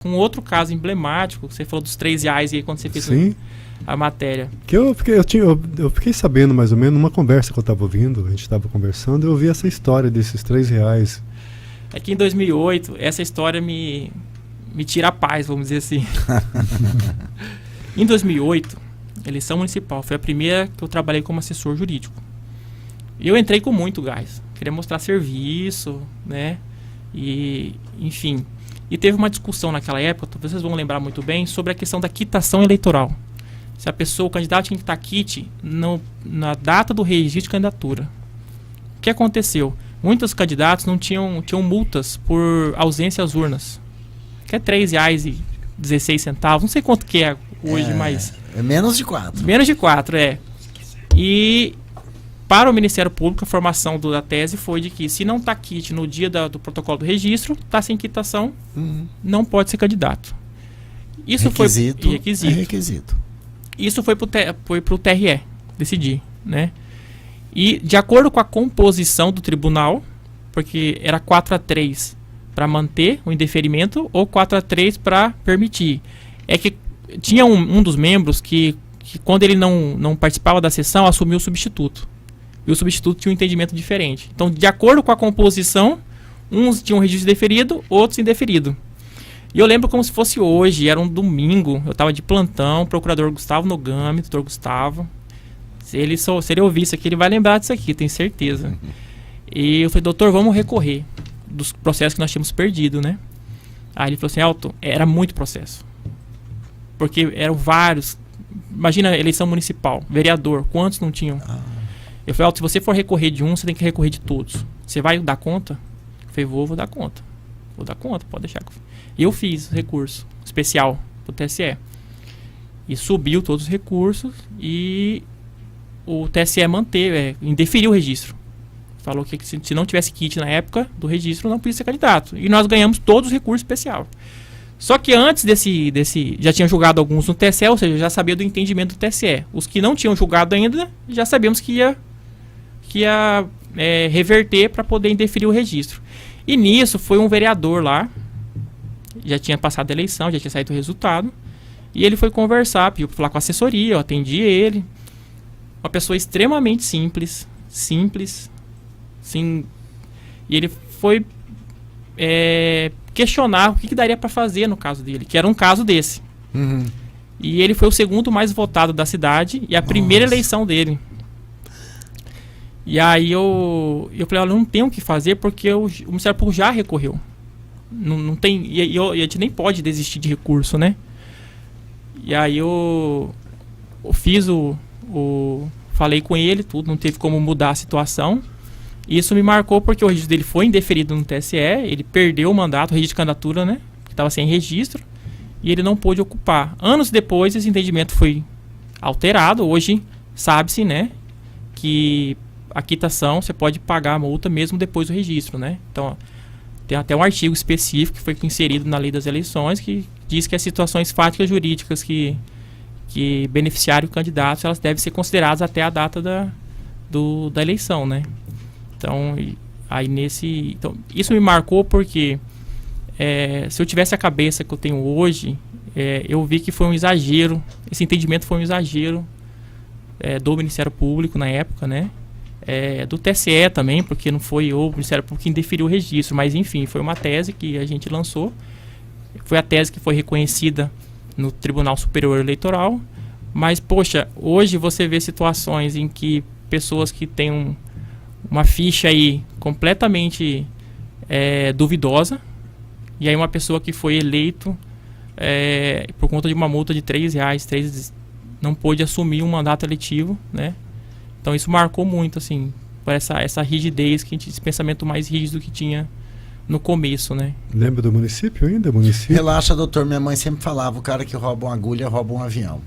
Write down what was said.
com outro caso emblemático, você falou dos 3 reais aí quando você fez a matéria. Que eu fiquei sabendo mais ou menos, numa conversa que eu estava ouvindo, a gente estava conversando, eu ouvi essa história desses 3 reais. É que em 2008, essa história me tira a paz, vamos dizer assim. Em 2008, eleição municipal, foi a primeira que eu trabalhei como assessor jurídico. E eu entrei com muito gás, queria mostrar serviço, né? E, enfim, e teve uma discussão naquela época, talvez vocês vão lembrar muito bem, sobre a questão da quitação eleitoral. Se a pessoa, o candidato tinha que estar quite na data do registro de candidatura. O que aconteceu? Muitos candidatos não tinham multas por ausência às urnas, que é R$3,16, não sei quanto que é hoje, mas... É menos de 4. Menos de 4, é. E para o Ministério Público, a formação da tese foi de que se não está quite no dia do protocolo do registro, está sem quitação, não pode ser candidato. Isso requisito. É requisito. Isso foi para o TRE decidir, né? E de acordo com a composição do tribunal, porque era 4-3 para manter o indeferimento ou 4-3 para permitir. É que tinha um dos membros que quando ele não participava da sessão, assumiu o substituto. E o substituto tinha um entendimento diferente. Então, de acordo com a composição, uns tinham registro deferido, outros indeferido. E eu lembro como se fosse hoje, era um domingo, eu estava de plantão, o procurador Gustavo Nogami, doutor Gustavo. Se ele ouvir isso aqui, ele vai lembrar disso aqui, tenho certeza. E eu falei, doutor, vamos recorrer dos processos que nós tínhamos perdido, né? Aí ele falou assim, Elton, era muito processo. Porque eram vários. Imagina a eleição municipal, vereador, quantos não tinham? Eu falei, Elton, se você for recorrer de um, você tem que recorrer de todos. Você vai dar conta? Eu falei, vou dar conta. Vou dar conta, pode deixar. E eu fiz recurso especial pro TSE. E subiu todos os recursos e o TSE indeferiu o registro. Falou que se não tivesse kit na época do registro, não podia ser candidato. E nós ganhamos todos os recursos especial. Só que antes desse já tinha julgado alguns no TSE, ou seja, já sabia do entendimento do TSE. Os que não tinham julgado ainda, já sabíamos que ia reverter para poder indeferir o registro. E nisso foi um vereador lá, já tinha passado a eleição, já tinha saído o resultado, e ele foi conversar, pediu para falar com a assessoria, eu atendi ele. Uma pessoa extremamente simples, sim. E ele foi questionar o que daria para fazer no caso dele, que era um caso desse. E ele foi o segundo mais votado da cidade e a primeira eleição dele. E aí eu falei, olha, não tem o que fazer porque o Ministério Público já recorreu. Não tem, e a gente nem pode desistir de recurso, né? E aí eu fiz falei com ele, tudo, não teve como mudar a situação. Isso me marcou porque o registro dele foi indeferido no TSE, ele perdeu o mandato, o registro de candidatura, né? Que estava sem registro, e ele não pôde ocupar. Anos depois, esse entendimento foi alterado. Hoje, sabe-se, né? Que a quitação, você pode pagar a multa mesmo depois do registro, né? Então, tem até um artigo específico que foi inserido na lei das eleições que diz que as situações fáticas jurídicas que beneficiarem o candidato, elas devem ser consideradas até a data da eleição, né? Então, então, isso me marcou porque se eu tivesse a cabeça que eu tenho hoje, eu vi que foi um exagero, esse entendimento foi um exagero do Ministério Público na época, né? Do TSE também, porque não foi o Ministério Público que indeferiu o registro, mas enfim, foi uma tese que a gente lançou, foi a tese que foi reconhecida no Tribunal Superior Eleitoral, mas poxa, hoje você vê situações em que pessoas que têm uma ficha aí completamente duvidosa, e aí uma pessoa que foi eleito por conta de uma multa de R$3 não pôde assumir um mandato eletivo, né? Então isso marcou muito, assim, por essa rigidez, esse pensamento mais rígido que tinha no começo, né? Lembra do município ainda? Relaxa, doutor, minha mãe sempre falava, o cara que rouba uma agulha rouba um avião.